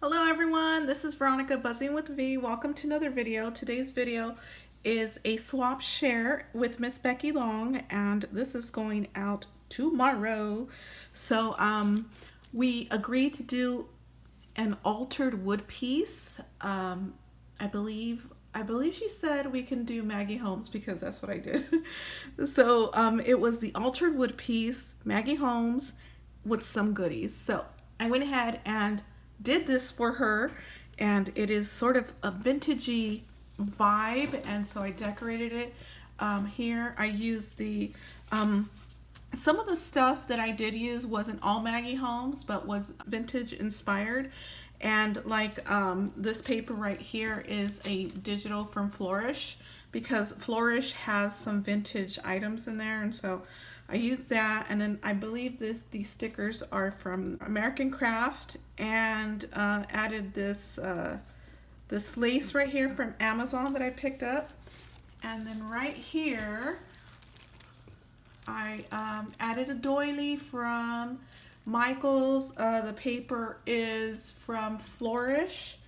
Hello everyone, this is Veronica Buzzing with V. Welcome to another video. Today's video is a swap share with Miss Becky Long, and this is going out tomorrow. We agreed to do an altered wood piece. I believe she said we can do Maggie Holmes because that's what I did. It was the altered wood piece, Maggie Holmes, with some goodies. So I went ahead and did this for her, and it is sort of a vintagey vibe, and so I decorated it. Here I used some of the stuff that I did use wasn't all Maggie Holmes, but was vintage inspired. And this paper right here is a digital from Flourish, because Flourish has some vintage items in there, and so I used that. And then I believe these stickers are from American Craft, and added this lace right here from Amazon that I picked up. And then right here I added a doily from Michael's. The paper is from Flourish,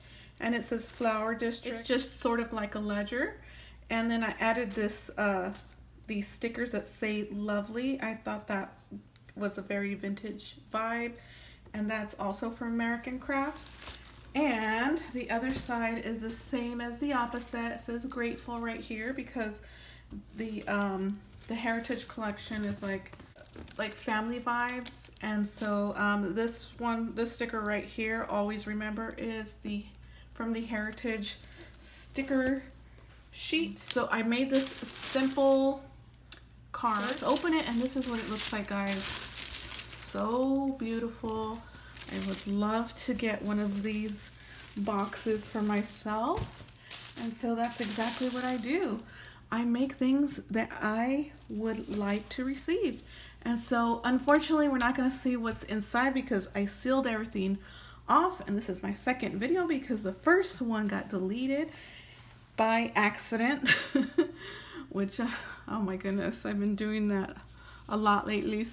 and it says Flower District. It's just sort of like a ledger. And then I added these stickers that say lovely. I thought that was a very vintage vibe, and that's also from American Craft. And the other side is the same as the opposite. It says grateful right here, because the Heritage collection is like family vibes. And so this sticker right here, always remember, is from the Heritage sticker sheet. So I made this simple card. Let's open it, and this is what it looks like, guys. So beautiful. I would love to get one of these boxes for myself. And so that's exactly what I do. I make things that I would like to receive. And so unfortunately we're not going to see what's inside because I sealed everything off, and this is my second video because the first one got deleted by accident. Which oh my goodness, I've been doing that a lot lately.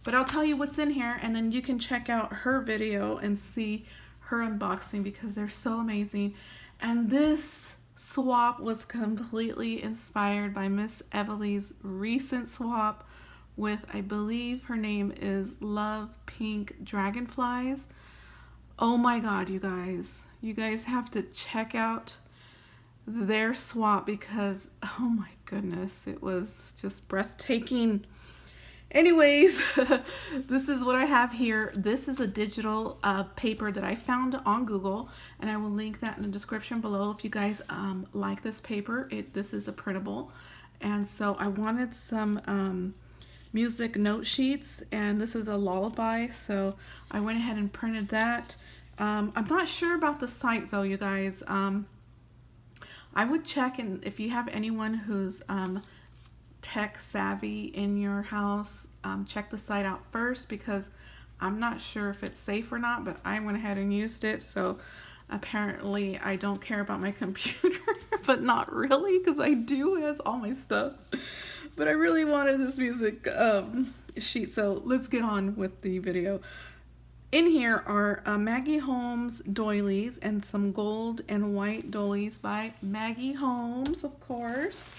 But I'll tell you what's in here, and then you can check out her video and see her unboxing because they're so amazing. And this swap was completely inspired by Miss Everly's recent swap with, I believe her name is Love Pink Dragonflies. Oh my god, you guys have to check out their swap because, oh my goodness, it was just breathtaking. Anyways, this is what I have here. This is a digital paper that I found on Google, and I will link that in the description below if you guys like this paper. This is a printable, and so I wanted some music note sheets, and this is a lullaby, so I went ahead and printed that. I'm not sure about the site though, you guys. I would check, and if you have anyone who's tech savvy in your house, check the site out first, because I'm not sure if it's safe or not, but I went ahead and used it. So apparently I don't care about my computer, but not really, because I do. It has all my stuff, but I really wanted this music sheet. So let's get on with the video. In here are Maggie Holmes doilies and some gold and white doilies by Maggie Holmes, of course.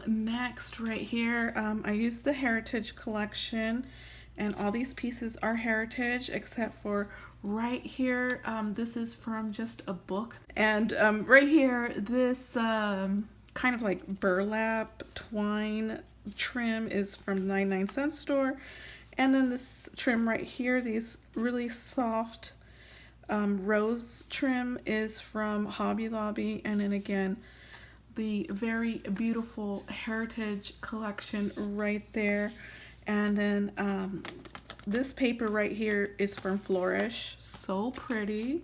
Next, right here, I used the Heritage collection, and all these pieces are Heritage except for right here. This is from just a book. And right here, this kind of like burlap twine trim is from the 99-cent store. And then this trim right here, these really soft rose trim, is from Hobby Lobby. And then again, the very beautiful Heritage collection right there. And then this paper right here is from Flourish. So pretty.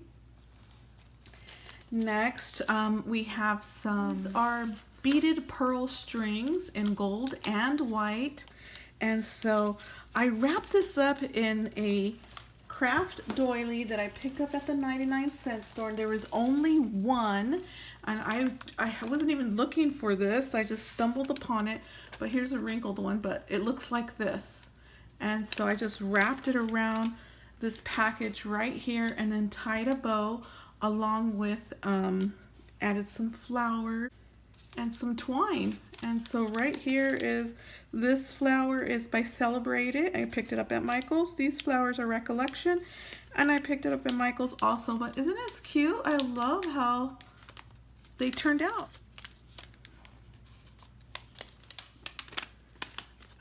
Next, we have these are beaded pearl strings in gold and white. And so I wrapped this up in a craft doily that I picked up at the 99-cent store, and there was only one, and I wasn't even looking for this. I just stumbled upon it, but here's a wrinkled one, but it looks like this. And so I just wrapped it around this package right here and then tied a bow along with added some flowers and some twine. And so right here is, this flower is by Celebrate It. I picked it up at Michael's. These flowers are Recollection, and I picked it up at Michael's also. But isn't this cute? I love how they turned out.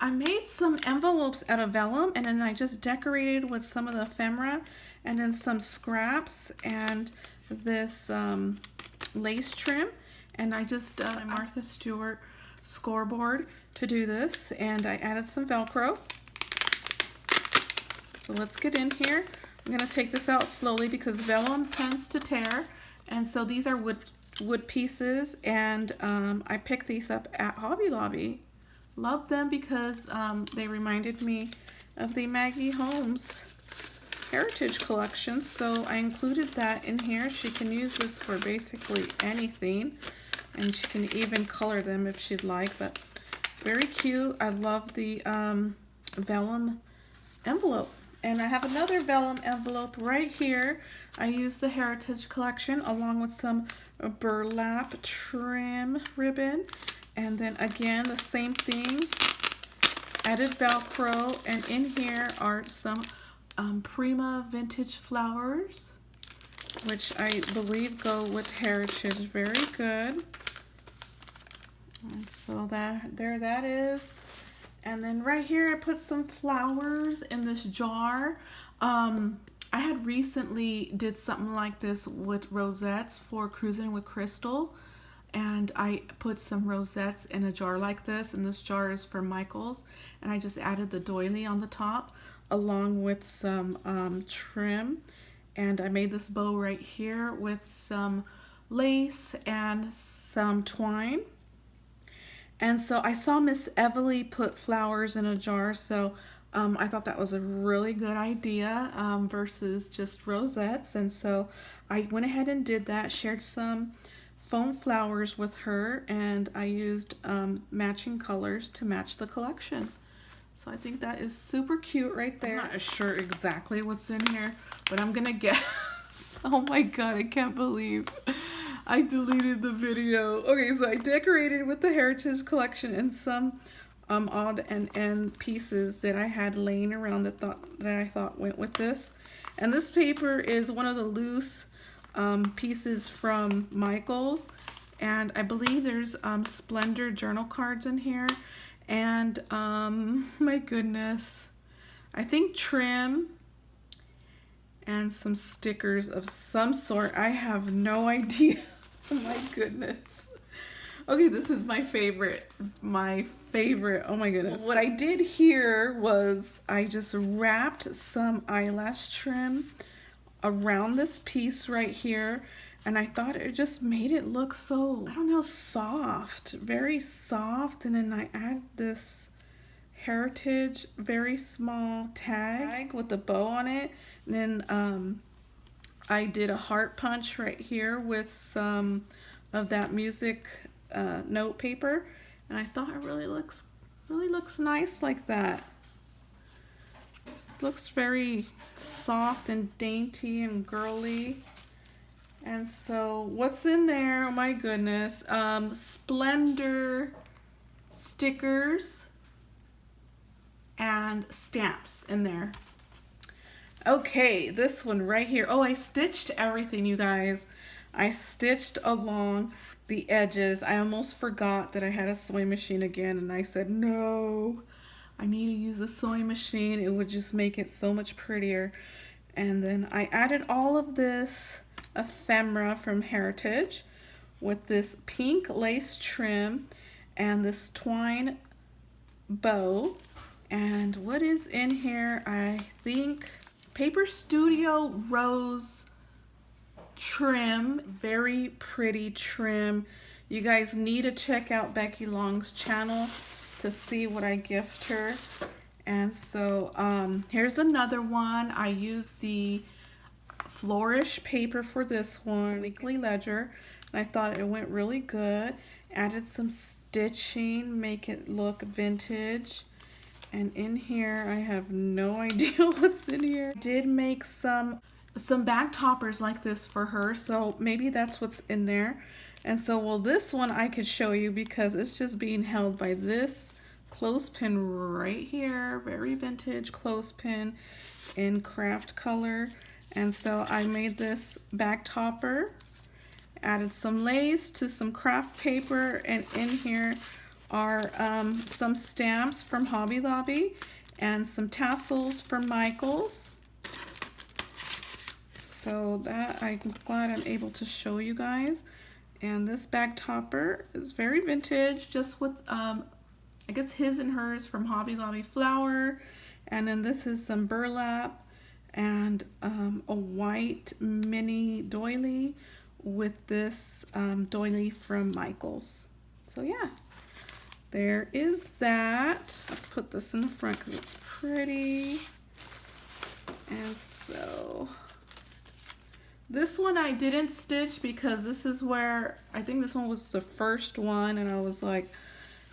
I made some envelopes out of vellum, and then I just decorated with some of the ephemera and then some scraps and this lace trim. And I just Martha Stewart scoreboard to do this, and I added some Velcro. So let's get in here. I'm gonna take this out slowly because vellum tends to tear, and so these are wood pieces, and I picked these up at Hobby Lobby. Love them because they reminded me of the Maggie Holmes Heritage Collection, so I included that in here. She can use this for basically anything, and she can even color them if she'd like, but very cute. I love the vellum envelope. And I have another vellum envelope right here. I used the Heritage Collection along with some burlap trim ribbon. And then again, the same thing, added Velcro, and in here are some Prima vintage flowers, which I believe go with Heritage. Very good. And so there that is. And then right here I put some flowers in this jar. I had recently did something like this with rosettes for Cruising with Crystal, and I put some rosettes in a jar like this, and this jar is for Michael's, and I just added the doily on the top along with some trim, and I made this bow right here with some lace and some twine. And so I saw Miss Everly put flowers in a jar, so I thought that was a really good idea versus just rosettes. And so I went ahead and did that, shared some foam flowers with her, and I used matching colors to match the collection. So I think that is super cute right there. I'm not sure exactly what's in here, but I'm gonna guess. Oh my god, I can't believe I deleted the video. Okay, so I decorated with the Heritage Collection and some odd and end pieces that I had laying around that I thought went with this. And this paper is one of the loose pieces from Michael's, and I believe there's Splendor journal cards in here, and my goodness, I think trim and some stickers of some sort. I have no idea. Oh my goodness. Okay, this is my favorite. My favorite. Oh my goodness. What I did here was I just wrapped some eyelash trim around this piece right here, and I thought it just made it look so, I don't know, soft, very soft. And then I add this Heritage very small tag with a bow on it, and then I did a heart punch right here with some of that music note paper, and I thought it really looks nice like that. This looks very soft and dainty and girly. And so what's in there? Oh my goodness. Splendor stickers and stamps in there. Okay, this one right here. Oh, I stitched everything, you guys. I stitched along the edges. I almost forgot that I had a sewing machine again, and I said, no, I need to use the sewing machine. It would just make it so much prettier. And then I added all of this ephemera from Heritage with this pink lace trim and this twine bow. And what is in here? I think Paper Studio Rose trim. Very pretty trim. You guys need to check out Becky Long's channel to see what I gift her. And so here's another one. I used the Flourish paper for this one, Weekly Ledger, and I thought it went really good. Added some stitching, make it look vintage. And in here, I have no idea what's in here. I did make some bag toppers like this for her, so maybe that's what's in there. And so, well, this one I could show you because it's just being held by this clothespin right here. Very vintage clothespin in craft color. And so I made this bag topper, added some lace to some craft paper, and in here are some stamps from Hobby Lobby and some tassels from Michaels. So that I'm glad I'm able to show you guys. And this bag topper is very vintage, just with I guess his and hers from Hobby Lobby flower. And then this is some burlap and a white mini doily with this doily from Michaels. So yeah, there is that. Let's put this in the front because it's pretty. And so this one I didn't stitch because this is where, I think this one was the first one, and I was like,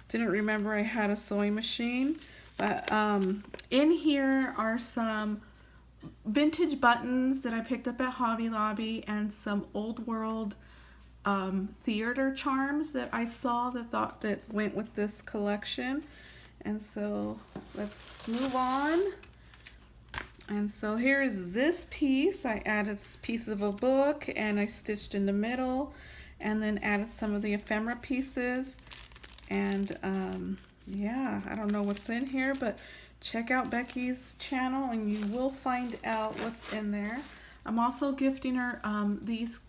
didn't remember I had a sewing machine. But in here are some vintage buttons that I picked up at Hobby Lobby and some old world theater charms that I saw that went with this collection. And so let's move on. And so here is this piece. I added pieces of a book and I stitched in the middle and then added some of the ephemera pieces. And yeah, I don't know what's in here, but check out Becky's channel and you will find out what's in there. I'm also gifting her this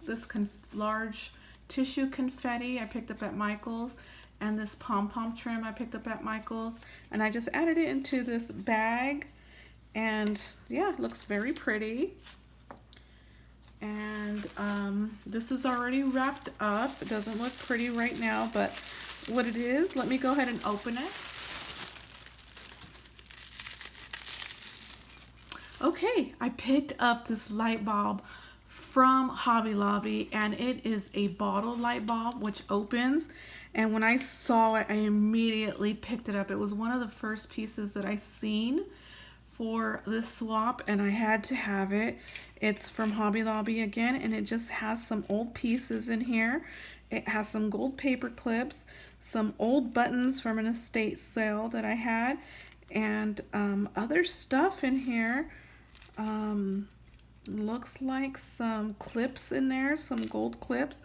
large tissue confetti I picked up at Michaels, and this pom-pom trim I picked up at Michaels, and I just added it into this bag, and yeah, it looks very pretty. And this is already wrapped up. It doesn't look pretty right now, but what it is, let me go ahead and open it. Okay, I picked up this light bulb from Hobby Lobby, and it is a bottle light bulb which opens, and when I saw it I immediately picked it up. It was one of the first pieces that I seen for this swap, and I had to have it. It's from Hobby Lobby again, and it just has some old pieces in here. It has some gold paper clips, some old buttons from an estate sale that I had, and other stuff in here. Looks like some clips in there, some gold clips.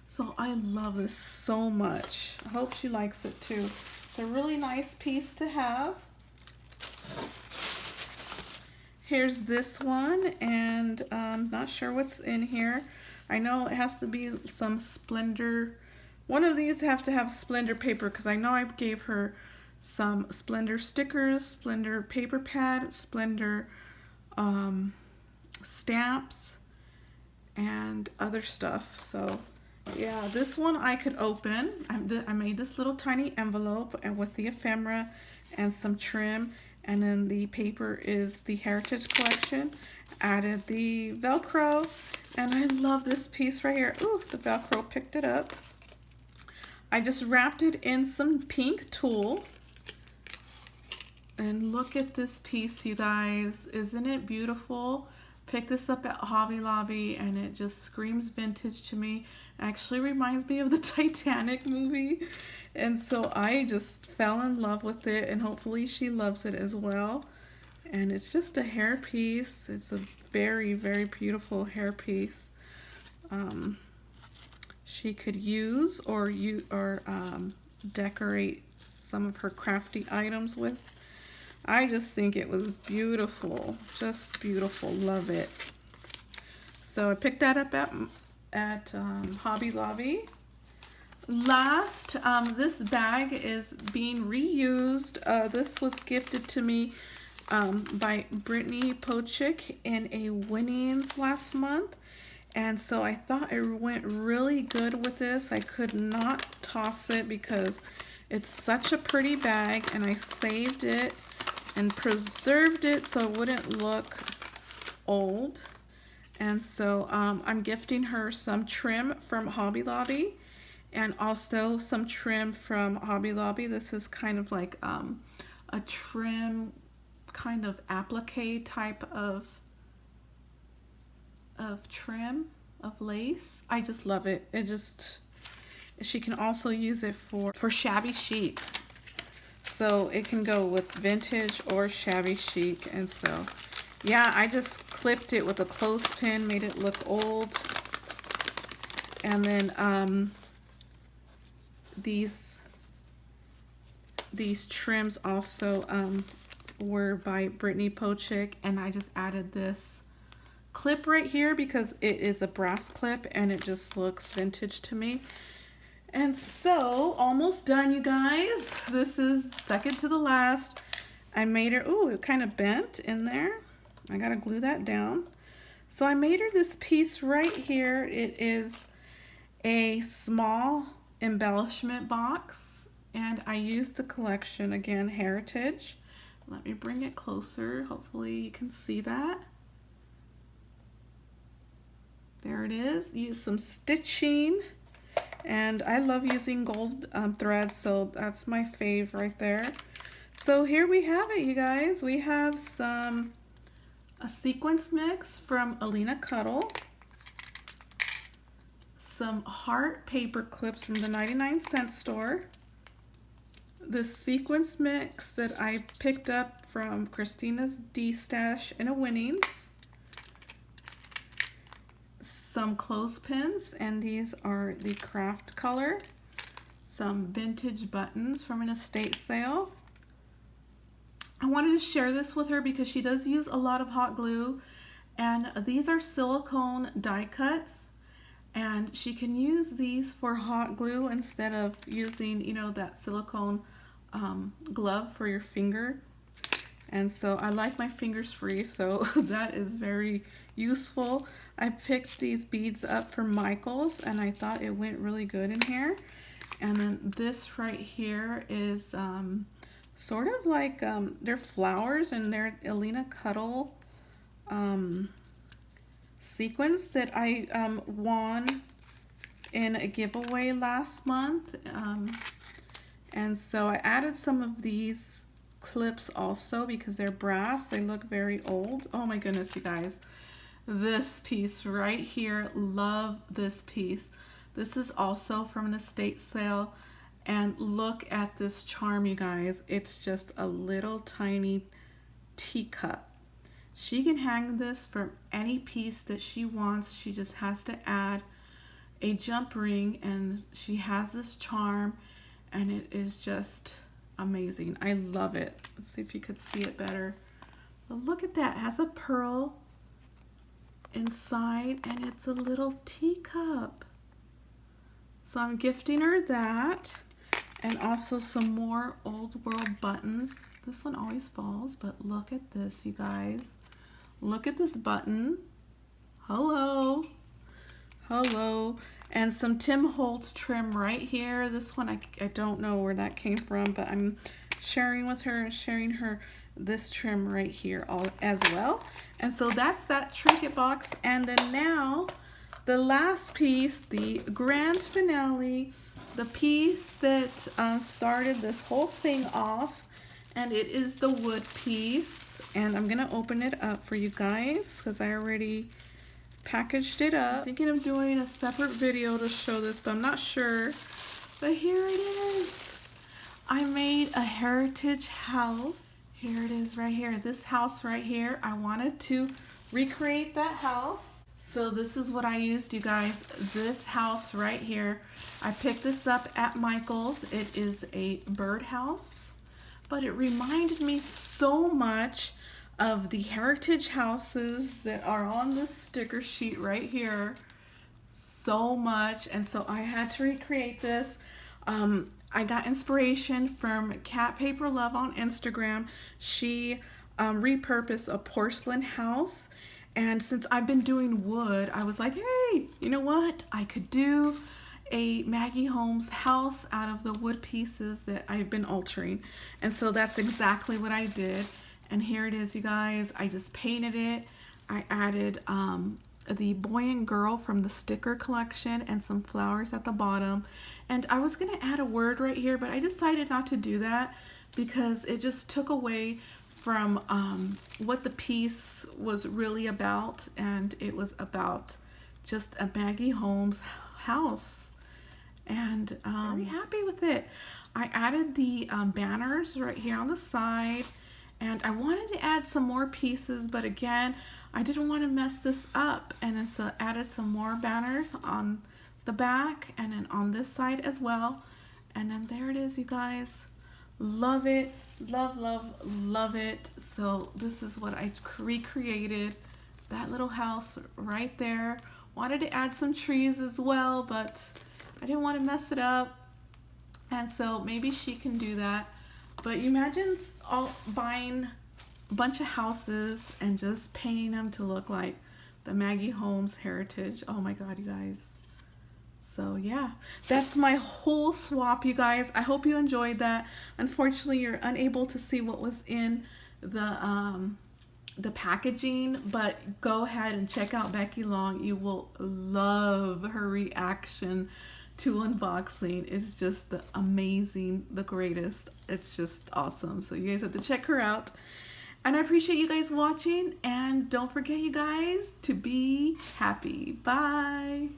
So I love this so much. I hope she likes it too. It's a really nice piece to have. Here's this one, and not sure what's in here. I know it has to be some Splendor. One of these have to have Splendor paper because I know I gave her some Splendor stickers, Splendor paper pad, Splendor stamps, and other stuff. So yeah, this one I could open. I made this little tiny envelope and with the ephemera and some trim, and then the paper is the Heritage Collection. Added the Velcro, and I love this piece right here. Ooh, the Velcro picked it up. I just wrapped it in some pink tulle. And look at this piece, you guys. Isn't it beautiful? Picked this up at Hobby Lobby, and it just screams vintage to me. Actually reminds me of the Titanic movie. And so I just fell in love with it, and hopefully she loves it as well. And it's just a hair piece. It's a very, very beautiful hair piece. She could use or decorate some of her crafty items with. I just think it was beautiful, just beautiful. Love it. So I picked that up at Hobby Lobby. Last, this bag is being reused. This was gifted to me by Brittany Pochik in a winnings last month. And so I thought it went really good with this. I could not toss it because it's such a pretty bag, and I saved it and preserved it so it wouldn't look old. And so I'm gifting her some trim from Hobby Lobby and also some trim from Hobby Lobby. This is kind of like a trim kind of applique type of trim of lace. I just love it. It just, she can also use it for shabby chic. So it can go with vintage or shabby chic. And so, yeah, I just clipped it with a clothespin, made it look old. And then these trims also were by Brittany Pochick, and I just added this clip right here because it is a brass clip and it just looks vintage to me. And so, almost done, you guys. This is second to the last. I made her, ooh, it kind of bent in there. I gotta glue that down. So I made her this piece right here. It is a small embellishment box, and I used the collection, again, Heritage. Let me bring it closer. Hopefully you can see that. There it is. Use some stitching, and I love using gold thread, so that's my fave right there. So here we have it, you guys. We have a sequence mix from Alina Cuddle, some heart paper clips from the 99-cent store, this sequence mix that I picked up from Christina's D-Stash in a Winnings, some clothespins, and these are the craft color, some vintage buttons from an estate sale. I wanted to share this with her because she does use a lot of hot glue, and these are silicone die cuts, and she can use these for hot glue instead of using, you know, that silicone glove for your finger. And so I like my fingers free, so that is very useful. I picked these beads up from Michael's, and I thought it went really good in here. And then this right here is sort of like they're flowers, and they're Alina Cuddle sequins that I won in a giveaway last month. And so I added some of these clips also because they're brass. They look very old. Oh my goodness, you guys. This piece right here, love this piece. This is also from an estate sale. And look at this charm, you guys. It's just a little tiny teacup. She can hang this from any piece that she wants. She just has to add a jump ring, and she has this charm, and it is just amazing. I love it. Let's see if you could see it better. But look at that. It has a pearl inside, and it's a little teacup. So I'm gifting her that, and also some more old world buttons. This one always falls, but look at this, you guys. Look at this button. Hello. Hello. And some Tim Holtz trim right here. This one, I don't know where that came from, but I'm sharing with her and sharing her this trim right here all as well. And so that's that trinket box. And then now the last piece, the grand finale, the piece that started this whole thing off, and it is the wood piece. And I'm gonna open it up for you guys because I already packaged it up. I'm thinking of doing a separate video to show this, but I'm not sure. But here it is. I made a heritage house. Here it is right here. This house right here. I wanted to recreate that house. So this is what I used, you guys. This house right here. I picked this up at Michael's. It is a birdhouse, but it reminded me so much of the heritage houses that are on this sticker sheet right here. So much. And so I had to recreate this. I got inspiration from Cat Paper Love on Instagram. She repurposed a porcelain house. And since I've been doing wood, I was like, hey, you know what? I could do a Maggie Holmes house out of the wood pieces that I've been altering. And so that's exactly what I did. And here it is, you guys. I just painted it. I added the boy and girl from the sticker collection and some flowers at the bottom. And I was going to add a word right here, but I decided not to do that because it just took away from what the piece was really about, and it was about just a Maggie Holmes house, and very happy with it. I added the banners right here on the side, and I wanted to add some more pieces, but again, I didn't want to mess this up, and then so added some more banners on the back and then on this side as well. And then there it is, you guys. Love it. Love, love, love it. So this is what I recreated. That little house right there. Wanted to add some trees as well, but I didn't want to mess it up. And so maybe she can do that. But you imagine all buying a bunch of houses and just painting them to look like the Maggie Holmes heritage. Oh my God, you guys. So yeah, that's my whole swap, you guys. I hope you enjoyed that. Unfortunately, you're unable to see what was in the packaging, but go ahead and check out Becky Long. You will love her reaction to unboxing. It's just the amazing, the greatest. It's just awesome. So you guys have to check her out. And I appreciate you guys watching. And don't forget, you guys, to be happy. Bye.